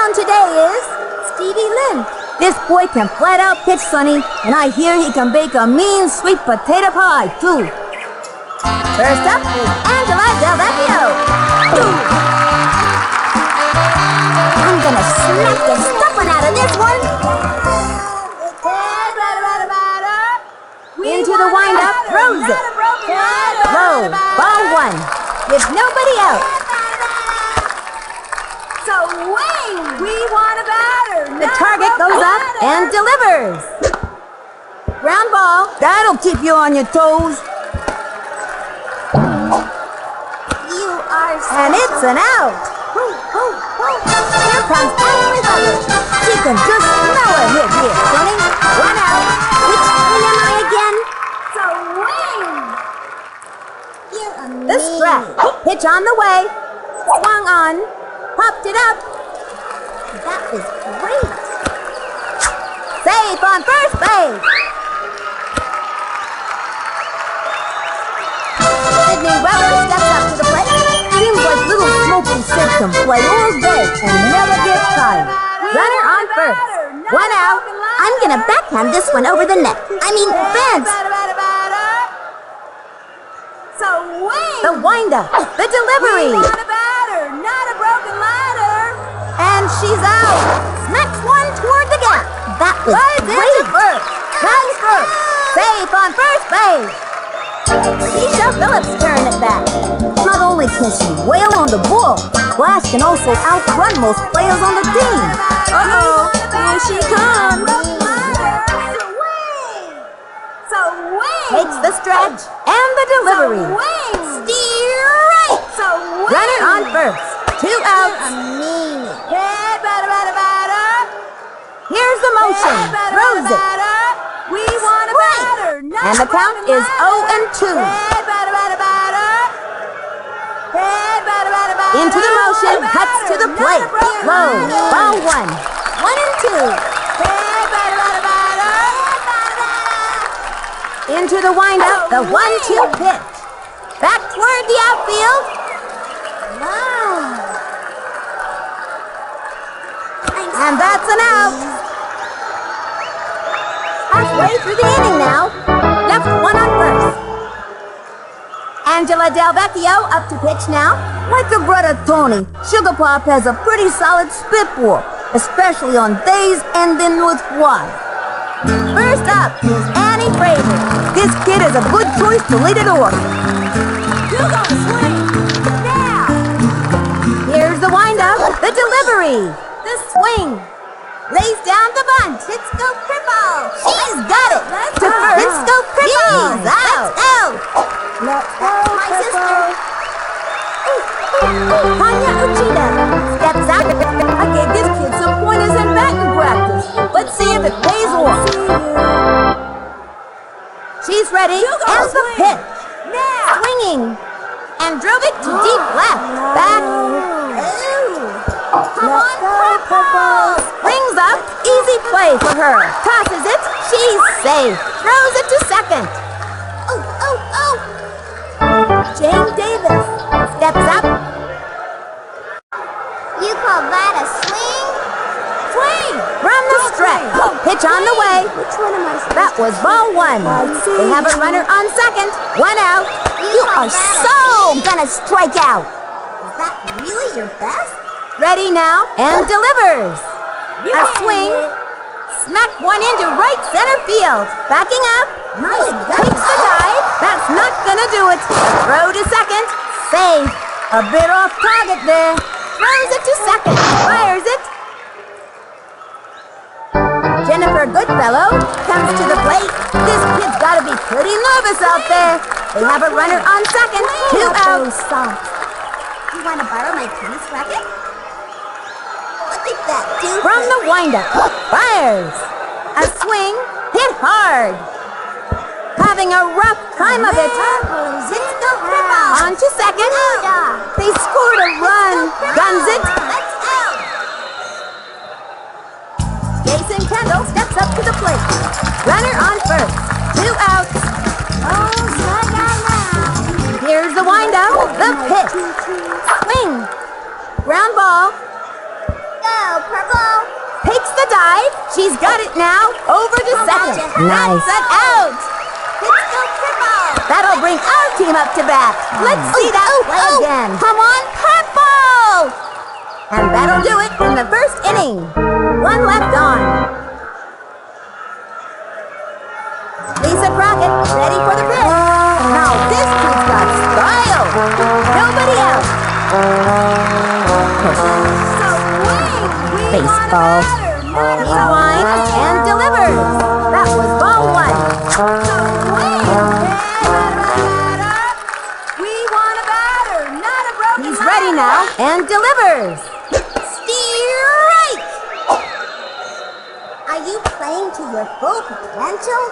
on today is Stevie Lynn. This boy can flat out pitch, Sonny, and I hear he can bake a mean sweet potato pie, too. First up is Angela Del Vecchio. I'm gonna smack the stuffing out of this one. Into the windup, throws it. Low, ball one. With nobody out. So wing! We want a batter! The target goes up and delivers. Ground ball. That'll keep you on your toes. You are so And it's an out. Here comes Ashley Butler. She can just smell a hit here, Sonny. One out. Which win am I again? So wing! You're amazing. The strap. Pitch on the way. Swung on. Popped it up. That was great. Safe on first base. Sydney Weber steps up to the plate. Seems like little Smokey Sid can play all day and never get tired. Runner on first. One out. I'm gonna backhand this one over the net. I mean, fence. So wing! The windup. The We delivery. want a batter, not a broken ladder. And she's out. Smacks one toward the gap. That was Slides into great. first. Comes first. Safe on first base. Keisha Phillips turn it back. Not only can she wail on the ball, Flash can also outrun most players on the team. Uh-oh, here she comes. So wing! Takes the stretch and the delivery. Wing! Straight. So wing! Runner on first. Two outs. Amazing. Head batter, batter, batter. Here's the motion. Throws it. We want a batter, not And the a count broken is ladder. 0-2. Head batter, batter, batter. Head batter, batter, batter. Into the motion, cuts to the plate. Low, ball one. 1-2. Head batter, batter, batter. Into the windup, the 1-2 pitch. Back toward the outfield. Wow. And that's an out. Halfway through the inning now. Left one on first. Angela Del Vecchio up to pitch now. Like her brother Tony, Sugar Pop has a pretty solid spitball, especially on days ending with Y. First up is Annie Fraser. This kid is a good choice to lead it off. You're gonna swing. Now. Here's the windup, the delivery, the swing. Lays down the bunt. Let's go Cripple. She's got it. Let's To go. first. Let's go Cripple. She's out. Let's go my sister. Tanya Uchida steps out. I gave this kid some pointers in batting practice. Let's see if it pays off. She's ready. And the pitch. Now. Swinging. And drove it to deep left. Back. Come on, Cripple. Brings up. Easy play for her. Tosses it. She's safe. Throws it to second. Oh, oh, oh. Jane Davis steps up. You call that a swing? Swing from the stretch. Pitch on the way. Which one am I supposed That was ball one. They have a runner on second. One out. You are so gonna strike out. Is that really your best? Ready now and delivers. A swing. Smack one into right center field. Backing up. Nice. Takes the dive. That's not gonna do it. Throw to second. Safe. A bit off target there. Throws it to second. Fires it. Jennifer Goodfellow comes to the plate. This kid's gotta be pretty nervous out there. They have a runner on second. Two outs. You want to borrow my tennis racket? Look at that, dude. From the windup. Fires. A swing. Hit hard. Having a rough time of it. Let's go, Cripple. On to second. They scored a run. Guns it. Let's out. Jason Kendall steps up to the plate. Runner on first. Two outs. Oh, la-la-la. Here's the windup. The pitch. Swing. Ground ball. go, purple. Takes the dive. She's got it now. Over to second. Nice. That's an out. Let's go, purple. That'll bring our team up to bat. Let's see that play again. Come on, purple! And that'll do it in the first inning. One left on. Lisa Crockett, ready for the pitch. Now this kid's got style. Nobody else. Baseball. He winds and delivers. That was ball one. We want a batter, not a broken He's ready now and delivers. Strike! Are you playing to your full potential?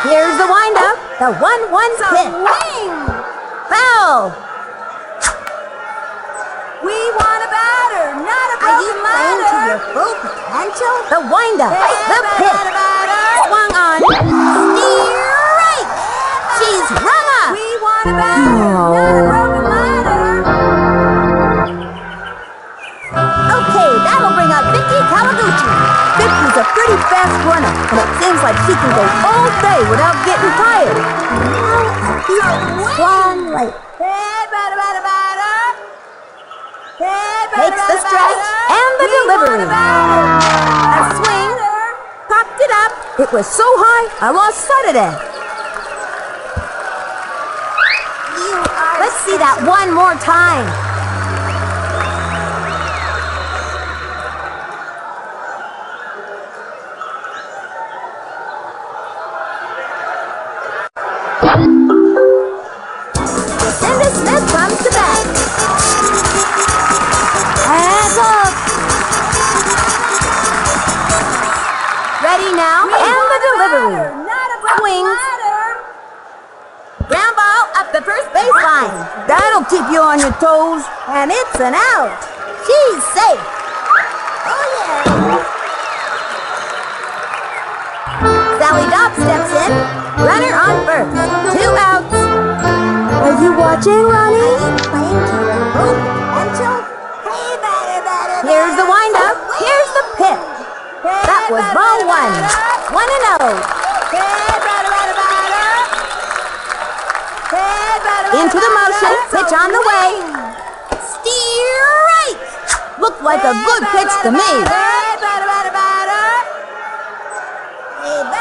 Here's the windup. The 1-1 pitch. Foul. We want a batter, not a broken Are you playing to your full potential? The windup. The pitch. Swung on. Strike! She's rung up. We want a batter, not a broken ladder. Okay, that'll bring up Vicky Kawaguchi. Vicky's a pretty fast runner, and it seems like she can go all day without getting tired. Swan Lake. Takes the stretch and the delivery. A swing. Popped it up. It was so high, I lost sight of it. Let's see that one more time. Cindy Smith comes to bat. Hands up. Ready now, and the delivery. Swings. Ground ball up the first baseline. That'll keep you on your toes, and it's an out. She's safe. Oh yeah! Sally Dobbs steps in. Runner on first. 2 outs. Are you watching, Ronnie? Playing to your full potential? Hey, batter. Here's the windup. Here's the pitch. That was ball 1. 1-0. Into the motion. Pitch on the way. Strike! Looked like a good pitch to me.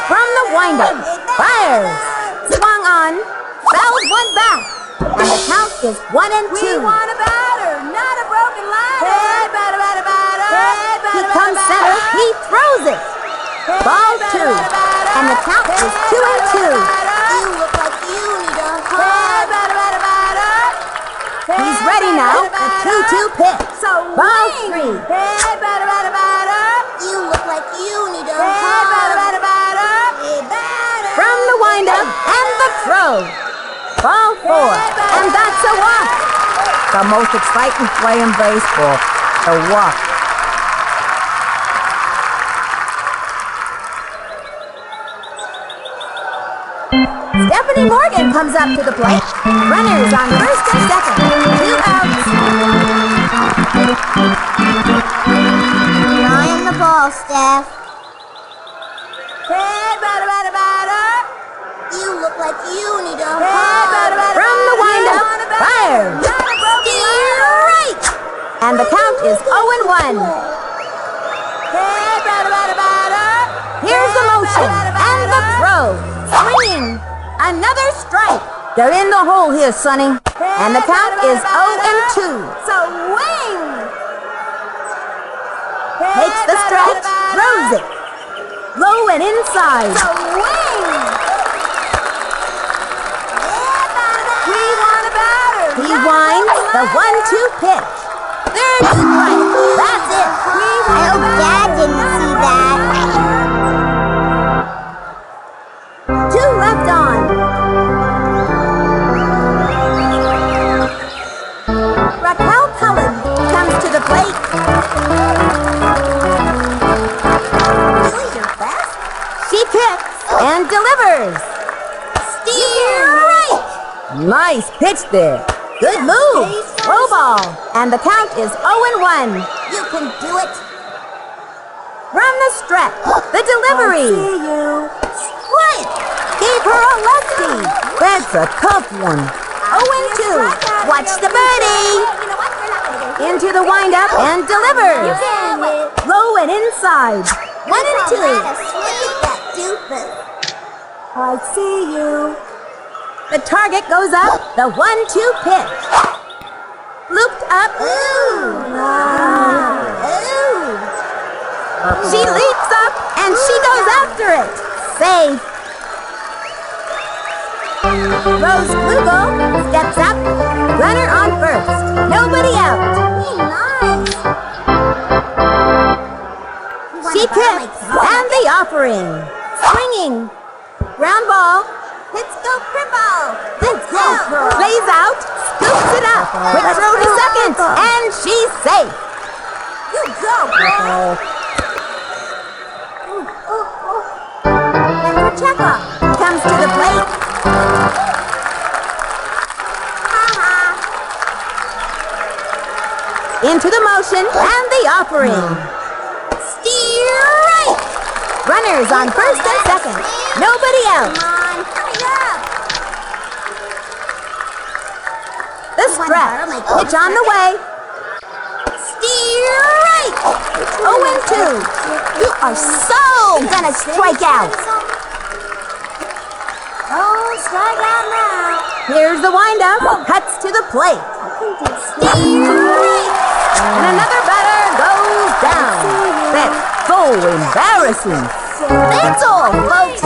From the windup. Fires. Swung on. Fouled one back. And the count is 1-2. We want a batter, not a broken ladder. He comes center. He throws it. Ball 2. And the count is 2-2. You look like you need a hug. He's ready now. The 2-2 pitch. Ball 3. You look like you need a hug. From the windup and the throw. Ball 4. And that's a walk. The most exciting play in baseball. The walk. Stephanie Morgan comes up to the plate. Runners on first and second. 2 outs. Drawing the ball, Steph. You look like you need a hug. From the windup, fire. Strike! And the count is 0-1. Here's the motion and the throw. Swinging. Another strike. They're in the hole here, Sonny. And the count is 0-2. Takes the stretch, throws it. Low and inside. He winds the 1-2 pitch. Third strike. That's it. I hope Dad didn't see that. 2 left on. Raquel Cullen comes to the plate. Really your best? She kicks and delivers. Strike! Nice pitch there. Good move. Throw ball. And the count is 0-1. You can do it. From the stretch, the delivery. I see you. Strike! Gave her a lefty. That's a tough one. 0-2. Watch the birdie. You know what? We're not going to go. Into the windup and delivers. Low and inside. 1-2. That doofus. I see you. The target goes up. The 1-2 pitch. Looped up. She leaps up and she goes after it. Safe. Rose Flugel steps up. Runner on first. Nobody out. Nice. She kicks. And the offering. Swinging. Ground ball. Let's go, Cripple. Let's go. Plays out. Scoops it up. Quick throw to second. And she's safe. You go, boy. And Chekhov comes to the plate. Into the motion and the offering. Steer right. Runners on first and second. Nobody out. Come on, hurry up. The stretch. Pitch on the way. Steer right. 0-2. You are so gonna strike out. Oh, strike out now. Here's the windup. Cuts to the plate. Steer right. And another batter goes down. That's so embarrassing. That's all, folks.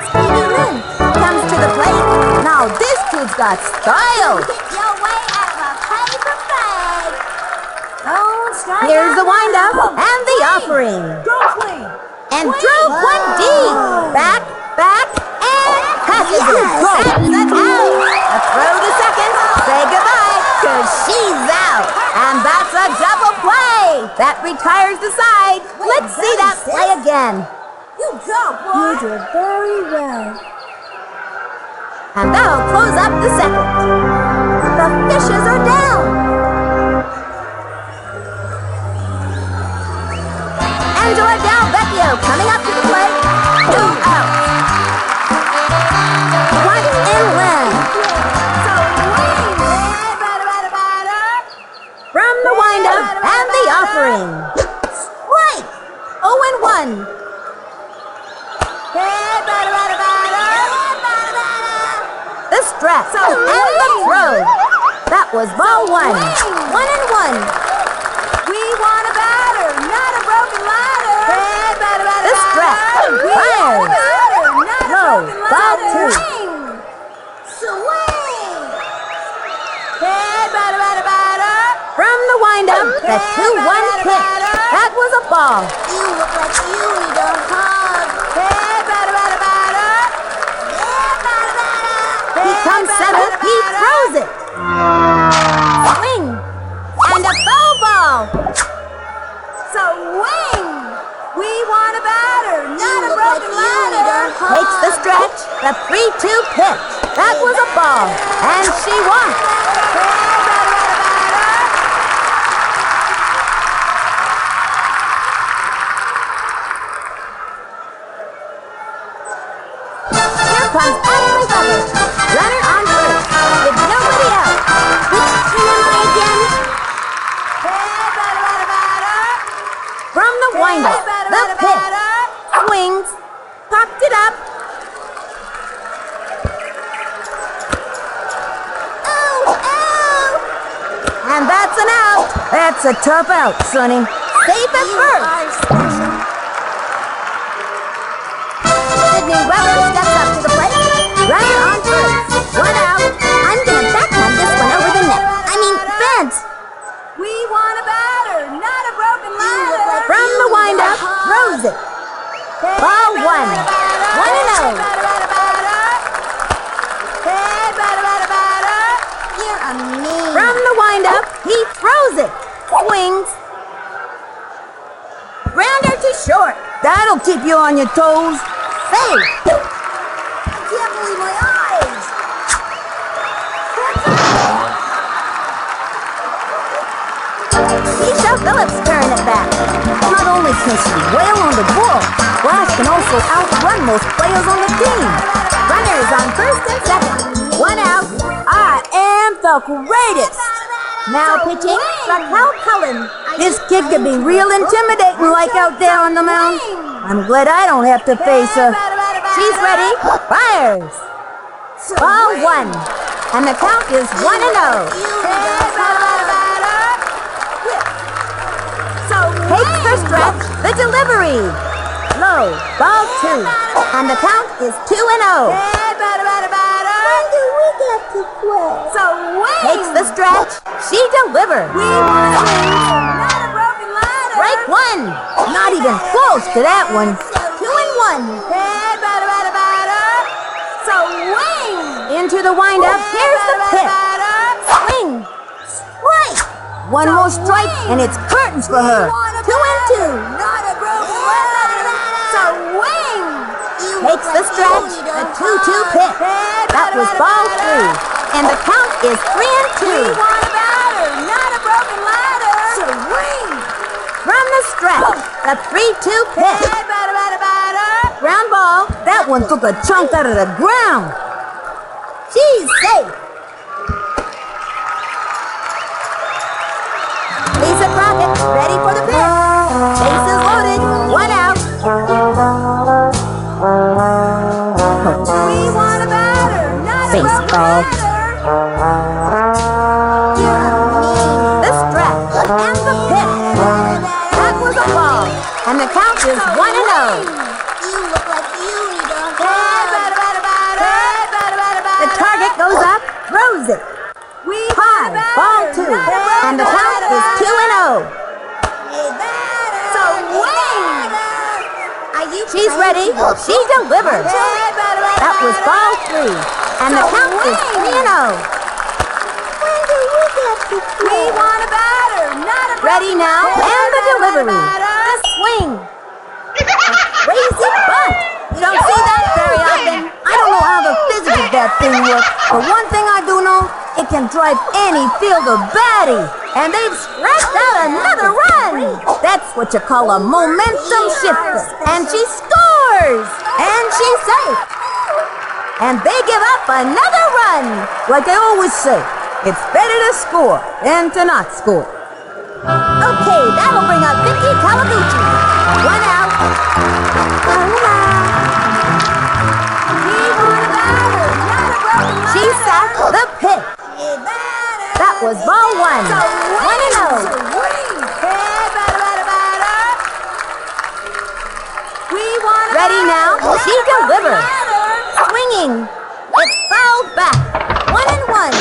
Stevie Lynn comes to the plate. Now this kid's got style. Get your way out of a paper bag. Oh, strike Here's out the windup now. and the offering. Go clean. And drove one deep. Back, and passes it. That's an out. A throw to second. Say goodbye, 'cause she's out. And that's a double play. That retires the side. Let's see that play again. You go, boy. You did very well. And that'll close up the second. The fishes are down. Angela Del Vecchio coming up to the plate. 2 out. One in land. So wing. From the windup and the offering. Strike. 0-1. The stretch and the throw. That was ball 1. 1-1. We want a batter, not a broken ladder. The stretch. Fires. Throw. Ball 2. Swing. From the windup, the 2-1 pitch. That was a ball. You look like you need a hug. He comes center. He throws it. Swing. And a foul ball. So wing. We want a batter, not a broken ladder. Takes the stretch. The 3-2 pitch. That was a ball. And she won. Here comes Ashley Butler. Runner on first. With nobody out. Which team am I again? From the windup, the pitch. Swings. Popped it up. And that's an out. That's a tough out, Sonny. Safe at first. Sydney Weber steps up to the plate. Runner on first. 1 out. I'm gonna backhand this one over the net. I mean, fence. We want a batter, not a broken ladder. From the windup, throws it. Ball 1. 1-0. You're a mean. From the windup, he throws it. Swings. Grounder to short. That'll keep you on your toes. Safe. I can't believe my eyes. Phillips turn it back. Not only can she wail on the ball, Flash can also outrun most players on the team. Runners on first and second. One out. I am the greatest. Now pitching, Raquel Cullen. This kid could be real intimidating like out there on the mound. I'm glad I don't have to face her. She's ready. Fires. Ball one. And the count is 1-0. Takes the stretch. The delivery. Low. Ball two. And the count is 2-0. Takes the stretch. She delivered. Strike one. Not even close to that one. 2-1. Into the windup. Here's the pitch. Swing. Strike. One more strike, and it's curtains for her. 2-2. Takes the stretch. A 2-2 pitch. That was ball three. And the count is 3-2. From the stretch, the 3-2 pitch. Ground ball. That one took a chunk out of the ground. She's safe. Lisa Crockett, ready for the pitch. Bases loaded. One out. We want a batter, not a broken Baseball. ladder. The stretch and the pitch. That was a ball. And the count is 1-0. You look like you need a hug. The target goes up, throws it. High, ball two. And the count is 2-0. She's ready. She delivered. That was ball three. And the count is 3-0. We want a batter, not a Ready now, and the delivery. The swing. A crazy bunt. You don't see that very often. I don't know how the physics of that thing works, but one thing I do know, it can drive any fielder batty. And they've scratched out another run. That's what you call a momentum shifter. And she scores. And she's safe. And they give up another run. Like I always say, it's better to score than to not score. Okay, that'll bring up Vicky Kawaguchi. One out. She sacked the pitch. That was ball one. 1-0. Ready now. She delivers. Swinging. It's fouled back. 1-1.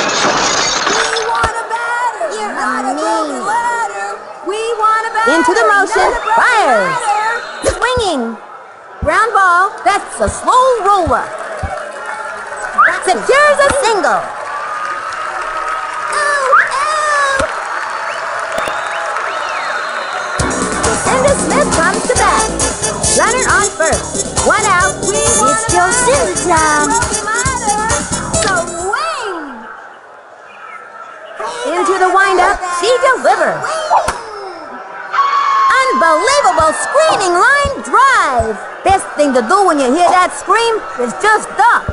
Into the motion. Fires. Swinging. Ground ball. That's a slow roller. Secures a single. Lucinda Smith comes to bat. Runner on first. One out. It's still Cindy time. Into the windup. She delivers. Unbelievable screaming line drive. Best thing to do when you hear that scream is just duck.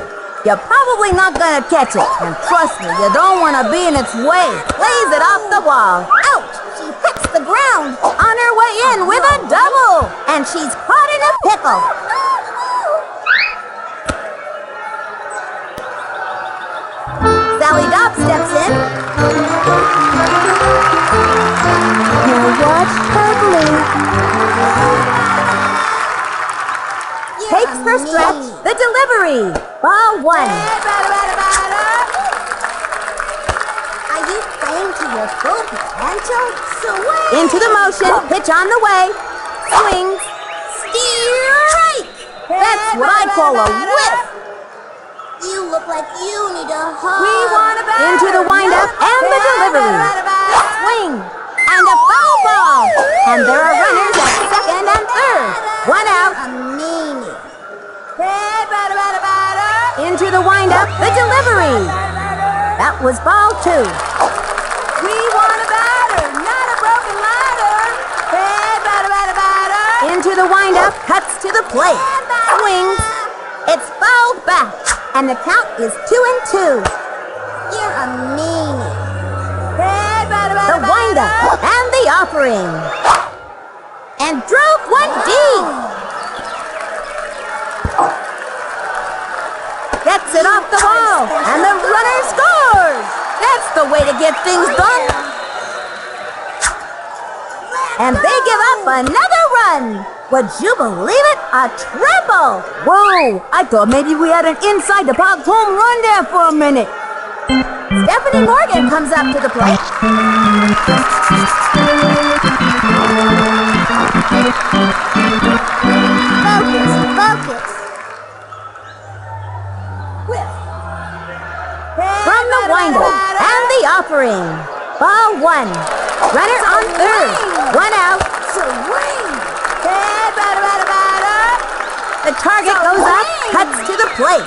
You're probably not gonna catch it. And trust me, you don't want to be in its way. Plays it off the wall. Ouch! She hits the ground. On her way in with a double. And she's caught in a pickle. Sally Dobb steps in. Now watch carefully. Takes her stretch. The delivery. Ball one. Are you playing to your full potential? Into the motion. Pitch on the way. Swings. Strike. That's what I call a whiff. You look like you need a hug. Into the windup and the delivery. Swing. And a foul ball. And there are runners at second and third. One out. Into the windup, the delivery. That was ball two. We want a batter, not a broken ladder. the windup, cuts to the plate, swings. It's fouled back, and the count is 2-2. You're a meanie. The windup and the offering. And drove one deep. Gets it off the wall, and the runner scores. That's the way to get things done. And they give up another run. Would you believe it? A triple. Whoa, I thought maybe we had an inside the park home run there for a minute. Stephanie Morgan comes up to the plate. Focus. From the windup and the offering. Ball one. Runner on third. One out. The target goes up, cuts to the plate.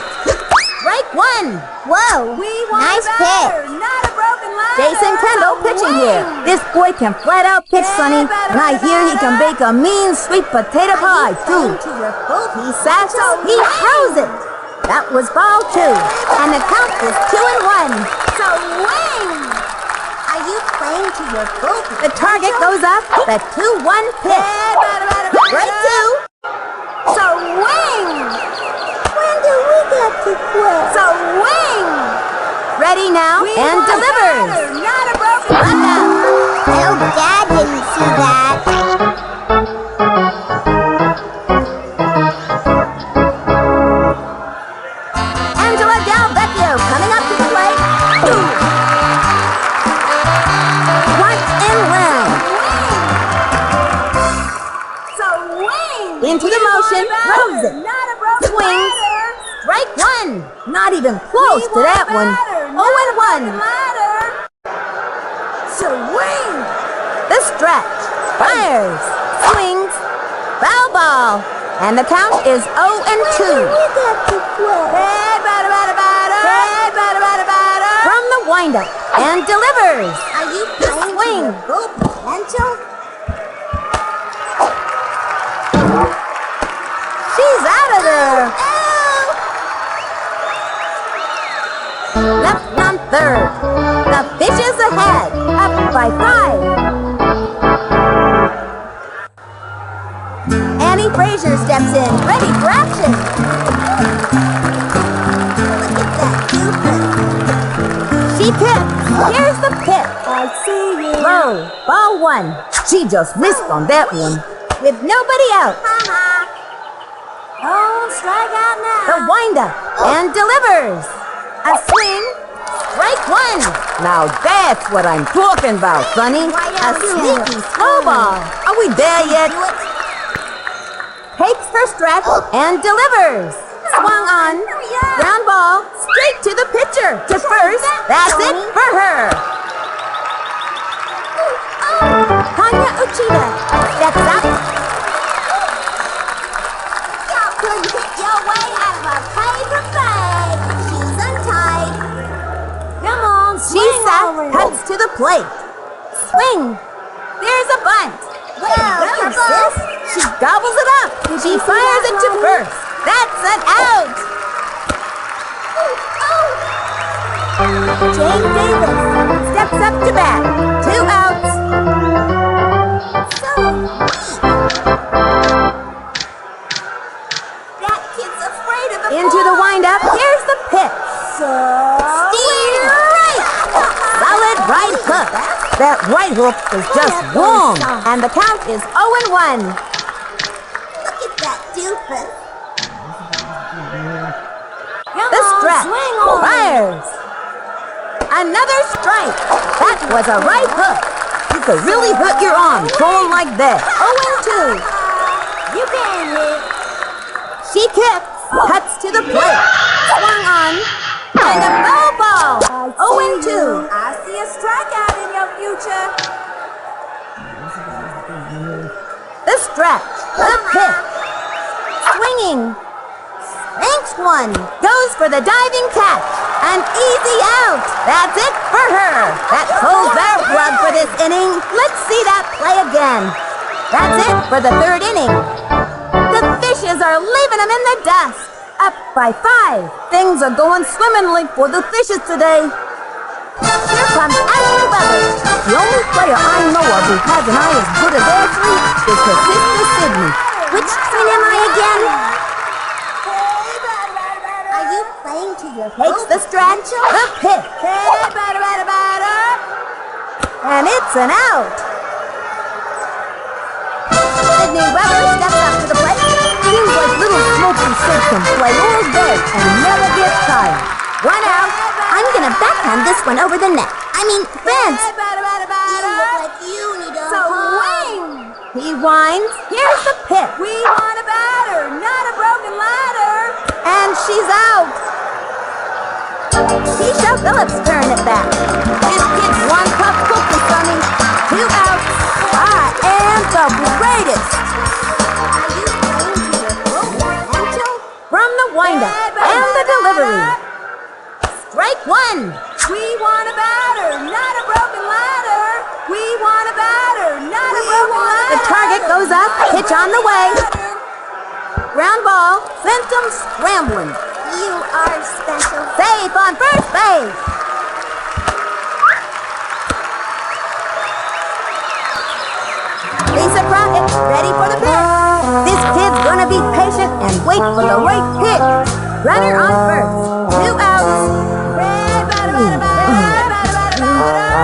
Strike one. Whoa, nice pitch. Not a broken ladder. Jason Kendall pitching here. This boy can flat out pitch, Sonny. And I hear he can bake a mean sweet potato pie, too. He satchels, he throws it. That was ball two. And the count is 2-1. So wing! Are you playing to your full? The target goes up, the 2-1 pitch. Strike two. So wing! When do we get to quit? So wing! Ready now and delivers. Not a broken Runner. I hope Dad didn't see that. Angela Del Vecchio coming up to the plate. Once in round. So wing. Into the motion, throws it. Not a broken Swings. ladder. Strike one. Not even close to that one. 0-1. So wing. The stretch. Fires. Swings. Foul ball. And the count is 0-2. We got to quit. From the windup and delivers. Are you playing to Swing. your full potential? She's out of there. Left on third. The fish is ahead. Up by 5. Annie Frazier steps in, ready for action. Look at that stupid. She pips. Here's the pip. I see you. Throw. Ball one. She just missed on that one. With nobody out. Don't strike out now. The windup and delivers. A swing. Strike one. Now that's what I'm talking about, Sonny. A sneaky slow ball. Are we there yet? Takes her stretch and delivers. Swung on. Ground ball. Straight to the pitcher. To first. That's it for her. Tanya Uchida steps up. You couldn't get your way out of a paper bag. She's untied. Come on, She swing sat, already. cuts to the plate. Swing. There's a bunt. Well, sis. She gobbles it up. She fires it to first. That's an out. Jane Davis steps up to bat. 2 outs. That kid's afraid of the Into the windup. Here's the pitch. Steer right. Solid right hook. That right hook is just wrong. And the count is 0-1. Look at that doofus. The stretch. Fires. Another strike. That was a right hook. You could really hurt your arm throwing like that. 0-2. You can hit. She kicks. Cuts to the plate. Swung on. And a foul ball. 0-2. I see a strikeout in your future. The stretch. The pitch. Swinging. Thanks one. Goes for the diving catch. An easy out. That's it for her. That pulls their plug for this inning. Let's see that play again. That's it for the third inning. fishes are leaving them in the dust. Up by 5. Things are going swimmingly for the fishes today. Here comes Ashley Weber. The only player I know of who has an eye as good as Ashley is her sister Sydney. Which twin am I again? Are you playing to your Takes the stretch, the pitch. And it's an out. Sydney Weber steps up to the plate. Seems like little Smokey Sid can play all day and never gets tired. 1 out. I'm gonna backhand this one over the net. I mean, fence. You look like you need a Swing! He winds. Here's the pitch. We want a batter, not a broken ladder. And she's out. Keisha Phillips turn it back. This kid's one tough cookie, Sonny. 2 outs. I am the greatest. Are you playing to your potential? From the windup and the delivery. Strike 1. We want a batter, not a broken ladder. We want a batter, not a broken ladder. The target goes up. Pitch on the way. Ground ball. Sent him scrambling. You are special. Safe on first base. Lisa Crockett, ready for the pitch. This kid's gonna be patient and wait for the right pitch. Runner on first. 2 outs.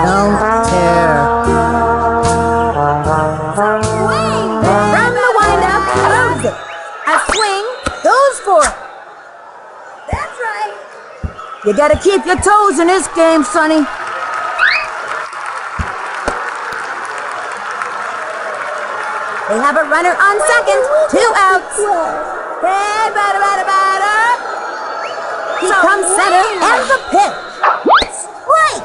Don't care. Swing! From the windup, throws it. A swing, goes for it. That's right. You gotta keep your toes in this game, Sonny. They have a runner on second. 2 outs. Hey, batter, batter, batter. He comes center and the pitch. Strike.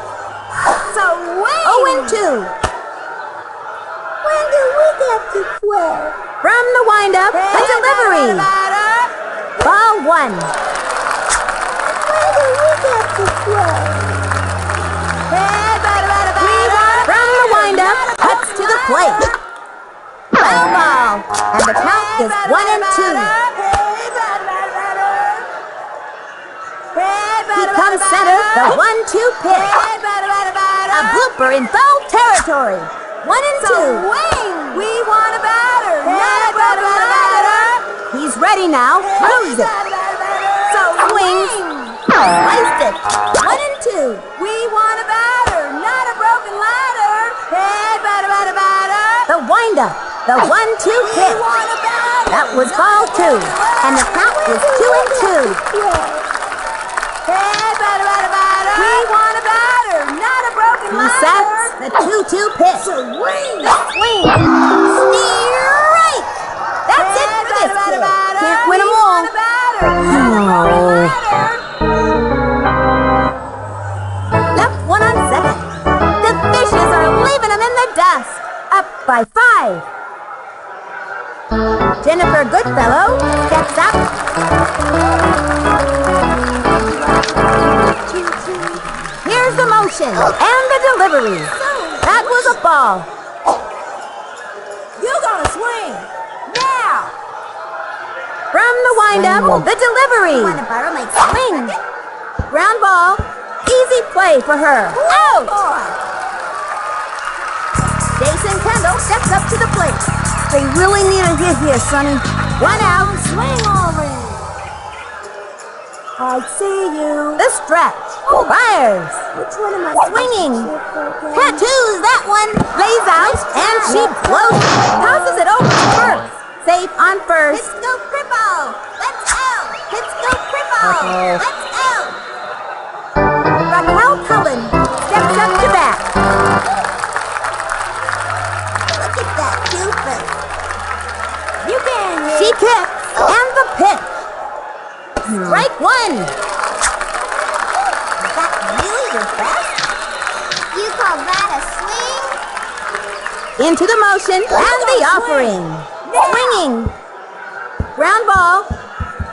So win. 0-2. When do we get to play? From the windup, the delivery. Ball 1. When do we get to play? Hey, batter, batter, batter. From the windup, cuts to the plate. Foul ball. And the count is 1-2. He comes center, the 1-2 pitch. A blooper in foul territory. 1-2. Wing! We want a batter, not a broken ladder. He's ready now. Throws it. So Swings. Sliced it. 1-2. We want a batter, not a broken ladder. Hey, batter, batter, batter. The windup. The 1-2 We pitch. want a batter. That was ball 2. And the count is 2-2. Hey, batter, batter, batter. We want a batter, not a broken He ladder. sets the 2-2 pitch. Swing! Swing. Strike. That's it for this kid. Can't win them all. Left one on second. The fishes are leaving them in the dust. Up by 5. Jennifer Goodfellow steps up. Here's the motion and the delivery. That was a ball. You're gonna swing now. From the windup, the delivery. Want to borrow my Swing. Ground ball. Easy play for her. Out. Jason Kendall steps up to the plate. They really need a hit here, Sonny. 1 out. Swing already. I see you. The stretch. Fires. Which one am I Swinging. Tattoos that one. Lays out and she blows it. Tosses it over to first. Safe on first. Let's go Cripple. Let's out. Let's go Cripple. Uh-oh. Let's out. Raquel Cullen steps up to bat. Look at that doofus. You can hit. She kicks and the pitch. Strike 1. Is that really your best? You call that a swing? Into the motion and the offering. Swinging. Ground ball.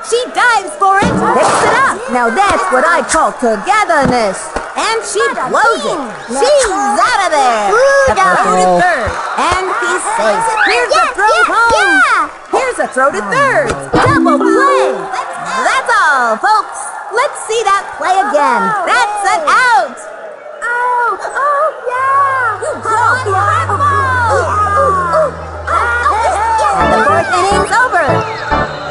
She dives for it. Picks it up. Now that's what I call togetherness. And she blows it. She's out of there. The throw to third. And he's safe. Here's the throw home. Here's Here's a throw to third. Double play. That's all, folks. Let's see that play again. That's an out. Oh, yeah. And the fourth inning's over.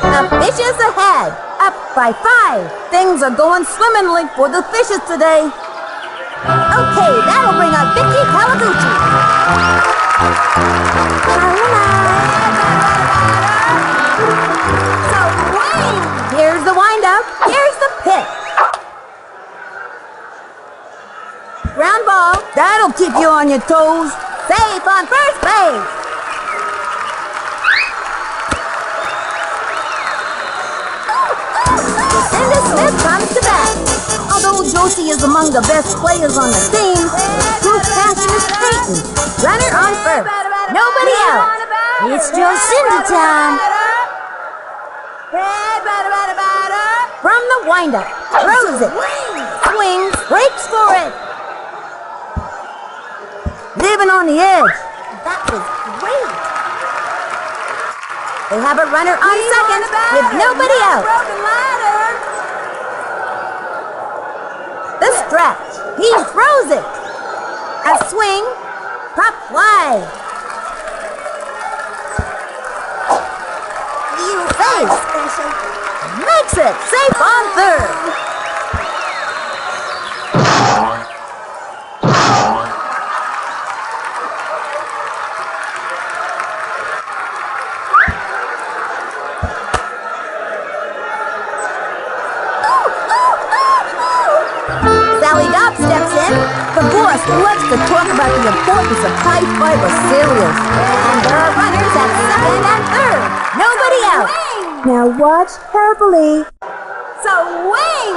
The Fishes ahead, up by 5. Things are going swimmingly for the Fishes today. Okay, that'll bring up Vicky Kawaguchi. So wing. Here's the windup. Here's the pitch. Ground ball. That'll keep you on your toes. Safe on first base. Lucinda Smith comes to bat. Although Josie is among the best players on the team, true passion is Peyton. Runner on first. Nobody out. It's Jocinda time. From the windup. Throws it. Swings. Breaks for it. Living on the edge. That was great. They have a runner on second with nobody out. The stretch. He throws it. A swing. Pop fly. You Safe. special. Makes it. Safe on third. Sally Dobb steps in. The boss loves to talk about the importance of high-fiber cereals. And there are runners at second and third. Nobody out. Now watch carefully. So wing.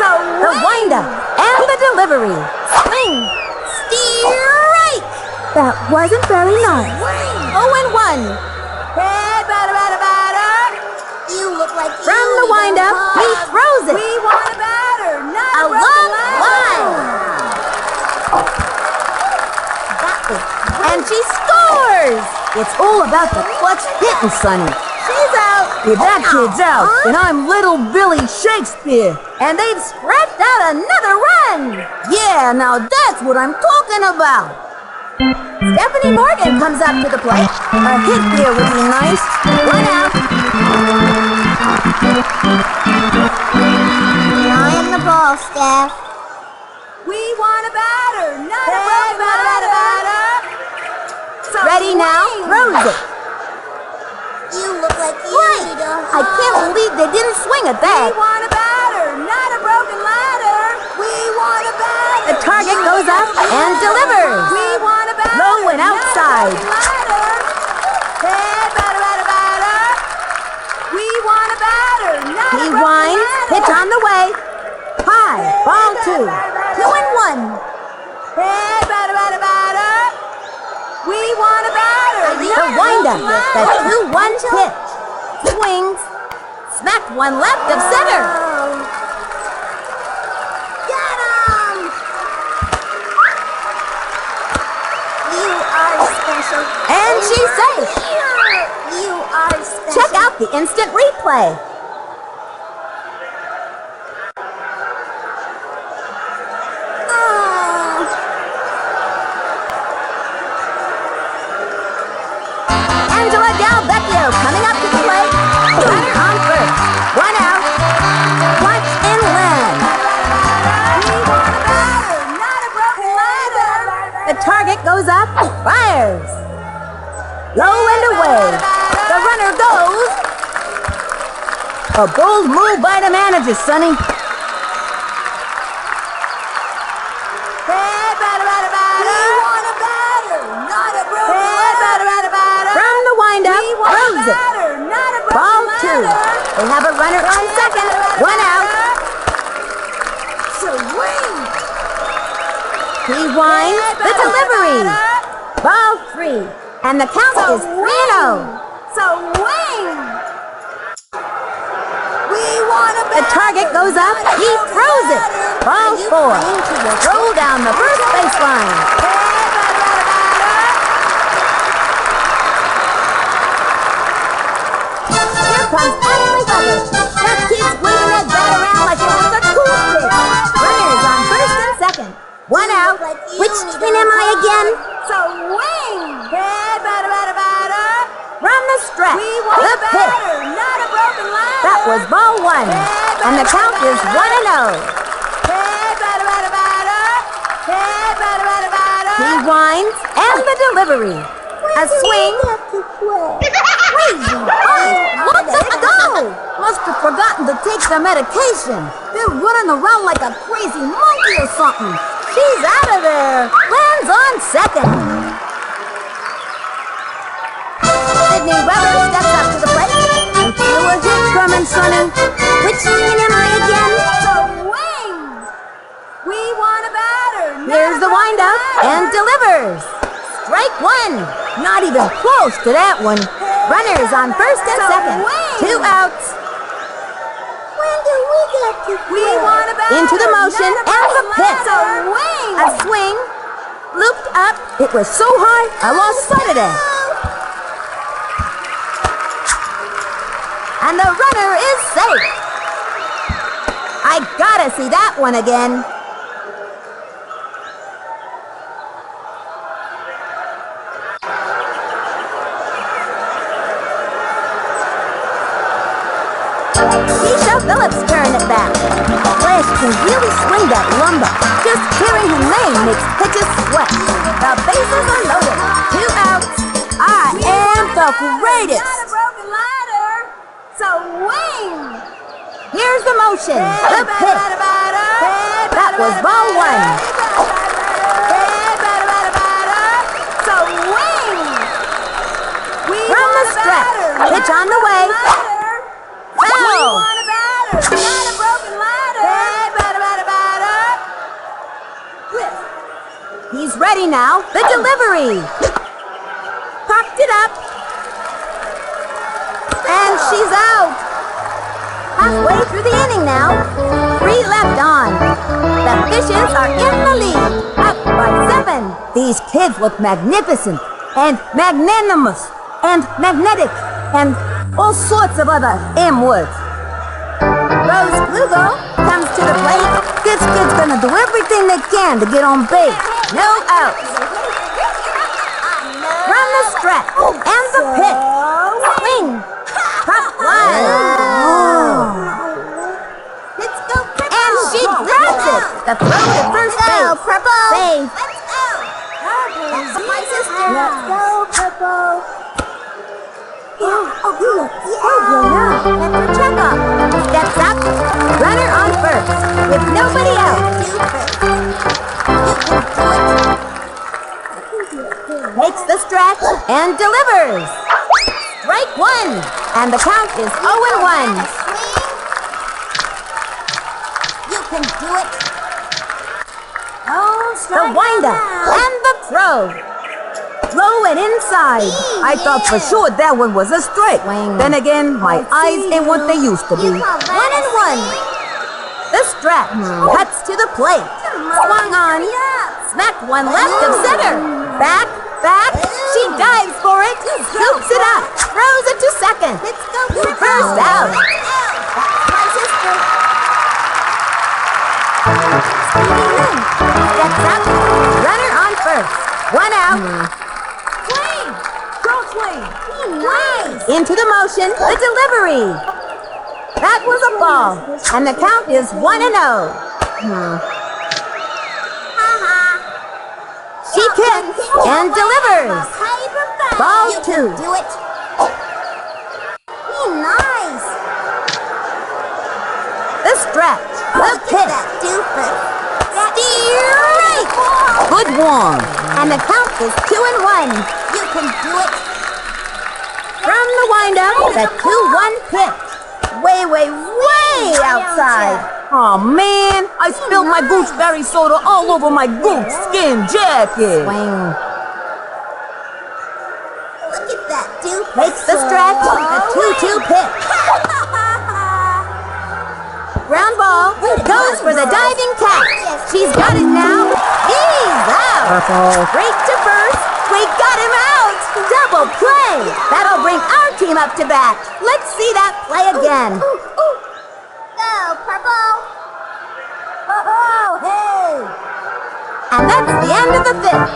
The windup and the delivery. Swing. Strike. That wasn't very nice. 0-1. Head, batter. You look like From the windup, he throws it. We want a batter, not A a broken long ladder. line. And she scores. It's all about the clutch hitting, Sonny. She's out. If that kid's out, then I'm little Billy Shakespeare. And they've scratched out another run. Yeah, now that's what I'm talking about. Stephanie Morgan comes up to the plate. A hit here would be nice. 1 out. I am the ball, Steph. We want a batter, not a broken ladder. So Ready now? wing. Throws it. You look like you Right. need a I can't believe they didn't swing at We that. want a batter, not a broken ladder. We want a batter. The target goes up and delivers. We want a batter. Low and outside. Not a broken ladder. Head, batter. We want a batter, not He a broken winds, ladder. pitch on the way. High, ball 2. 2-1. Head, batter. We want a batter. The windup, the 2-1 pitch. Swings, smacked one left of center. Get him! You are special. And she's safe. You are special. Check out the instant replay. Angela Del Vecchio coming up to the plate. Runner on first. 1 out. Watch and win. We want a batter, not a broken ladder. The target goes up, fires. Low and away. The runner goes. A bold move by the manager, Sonny. Head, batter. We want a batter, not a broken ladder. From the windup, We want a throws it. batter, not a broken Ball 2. ladder. They have a runner on second. 1 out. So wing. He winds the delivery. Ball 3. And the count So is 3-0. So wing. We want a The batter. target goes up. He throws it. Ball 4. Roll down the first baseline. 2 comes Ashley Weber. That kid's waving that bat around like it was a toothpick. Runners on first and second. One out. Which twin am I again? So wing! Hey, batter, batter, batter! From the stretch, We want the a pitch. batter, not a broken ladder! That was ball one, and the count is 1-0. Hey, batter, batter, batter! Hey, batter, batter, batter! He winds, and the delivery. A swing. Crazy. What the go? Must have forgotten to take the medication. They're running around like a crazy monkey or something. She's out of there. Lands on second. Sydney Weber steps up to the plate. And feel a hit coming, Sonny. Which twin am I again? So wing! We want a batter, not Here's a the broken windup ladder! and delivers. Strike one. Not even close to that one. Runners on first and second. 2 outs. When do we get to We want a batter, Into the motion not a and the broken pitch. ladder! So wing! A swing. Looped up. It was so high, I lost sight of that. And the runner is safe. I gotta see that one again. Keisha Phillips turn it back. Flash can really swing that lumber. Just hearing her name makes pitches sweat. The bases are loaded. 2 outs. I am the greatest. Not a broken ladder! So wing! Here's the motion. The Batter, pitch. batter, batter! That was ball one. Hey, batter, batter, batter! So wing! We From the want a stretch. batter, Pitch not on a the way. broken ladder! We Foul. want a batter, not a broken ladder! Hey, batter, batter, batter! Whip. He's ready now. The delivery. Popped it up. And she's out. Halfway through the inning now. 3 left on. The Fishes are in the lead. Up by 7. These kids look magnificent and magnanimous and magnetic and all sorts of other M words. Rose Lugo comes to the plate. This kid's gonna do everything they can to get on base. No outs. From the stretch and the pitch. Swing. Pop line. Let's go, Purple. And she grabs it. The throw to first Go, base. Purple. Safe. Let's go. That's my sister. Let's go, Purple. Oh, good. Yeah. After checkup. Steps up. Runner on first. With nobody out. Takes the stretch and delivers. Strike one. And the count is 0-1. You can do it. Oh, The strike windup one and the throw. Low and inside. I thought for sure that one was a strike. Then again, my eyes ain't what they used to be. 1-1. The stretch cuts to the plate. Swung on. Smacked one left of center. Back. She dives for it. Scoops it up. Throws it to second. Let's go, Purple. First out. My sister. Steps up. Runner on first. 1 out. Swing! Go swing! Nice. Into the motion. The delivery. That was a ball. And the count is 1-0. She kicks and delivers. Ball 2. Do it. Nice. The stretch. The Look at pitch. that doofus. Strike. Good one. And the count is 2-1. You can do it. From the windup, the 2-1 pitch. Way outside. Oh man, I spilled my gooseberry soda all over my goose skin jacket. Swing. Look at that doofus. Takes the stretch, the 2-2 pitch. Ground ball, goes for the diving catch. She's got it now. He's out. Straight to first. We got him out. Double play! That'll bring our team up to bat. Let's see that play again. Go, Purple. Oh, hey! And that's the end of the fifth.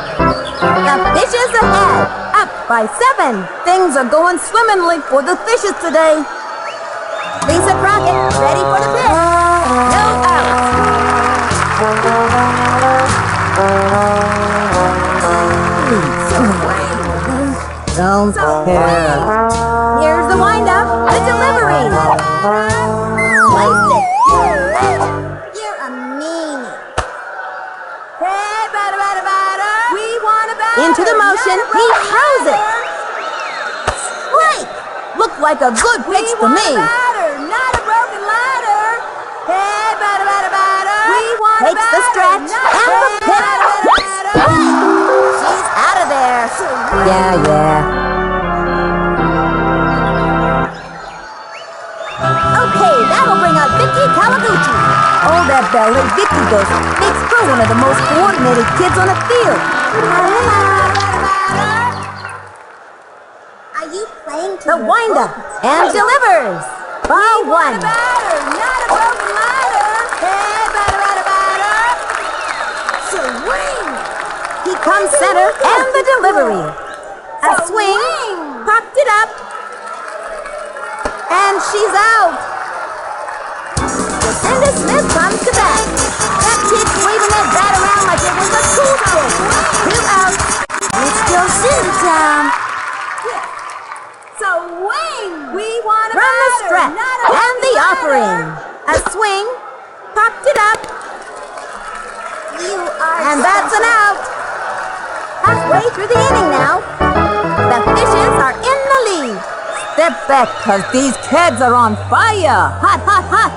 The Fishes ahead, up by 7. Things are going swimmingly for the Fishes today. Lisa Crockett, ready for the pitch. No out. Don't care. Here's the windup, the delivery. Placed it. You're a meanie. Hey, batter. We want a batter. Into the motion, he throws it. Strike! Looked like a good pitch to me. Batter, not a broken ladder. Hey, batter. We want a Takes batter. the stretch and the pitch. She's out of there. Yeah. Okay, that'll bring out Vicky Kawaguchi. Oh, that ballet Vicky does makes her one of the most coordinated kids on the field. Are you playing to The windup and delivers. Ball 1. Batter, not a broken ladder. Hey, batter. Swing. He comes center and the delivery. A swing, popped it up, and she's out. Lucinda Smith comes to bat. That kid's waving that bat around like it was a cool stick. 2 outs. It's still Cindy time. Swing. We want a From the batter, stretch not a and the broken offering. ladder. A swing, popped it up, You are and that's an out. Halfway through the inning now. The Fishes are in the lead. Step back, cause these kids are on fire. Hot.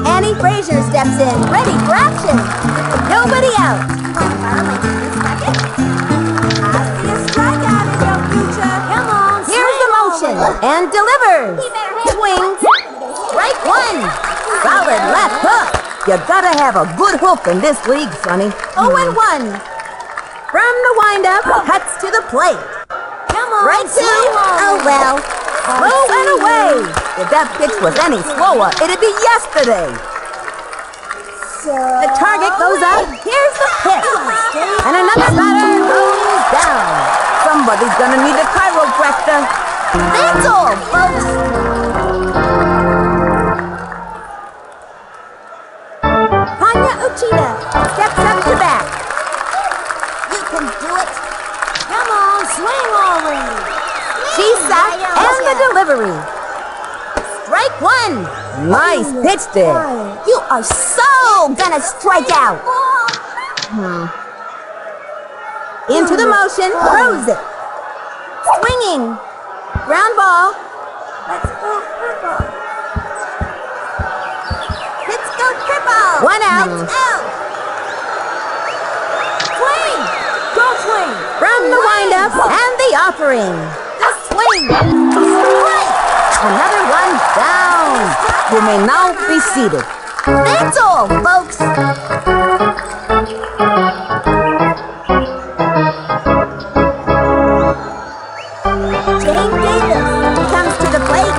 Annie Frazier steps in, ready for action. Nobody out. I see a strikeout in your future. Come on, Here's the motion and delivers. Swings. Strike 1. Solid left hook. You gotta have a good hook in this league, Sonny. 0-1. From the windup, cuts to the plate. Come on, Right 2. Oh well. Slow and away. If that pitch was any slower, it'd be yesterday. The target goes up. Here's the pitch. And another batter goes down. Somebody's gonna need a chiropractor. That's all, folks. Tanya Uchida steps up to bat. You can do it. Come on, swing already. She's sacked and the delivery. Strike 1. Nice pitch there. You are so gonna strike out. Into the motion, throws it. Swinging. Ground ball. Let's go, Purple. Let's go, Purple. 1 out. Out. Swing. Go swing. From the windup and the offering. The swing. Strike. Another one down. You may now be seated. That's all, folks. Jane Davis comes to the plate.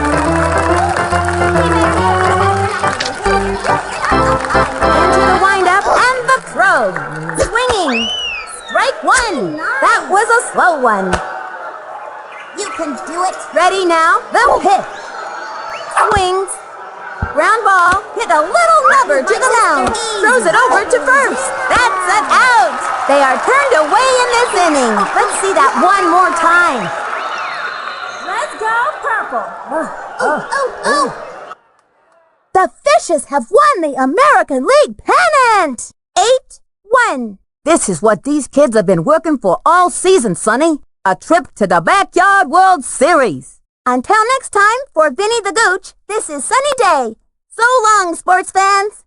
Into the windup and the throw. Swinging. Strike 1. That was a slow one. You can do it. Ready now, the pitch. Swings. Ground ball. Hit a little rubber to the mound. Throws it over to first. That's an out. They are turned away in this inning. Let's see that one more time. Let's go, Purple. Oh. The Fishes have won the American League pennant. 8-1. This is what these kids have been working for all season, Sonny. A trip to the Backyard World Series. Until next time, for Vinny the Gooch, this is Sunny Day. So long, sports fans.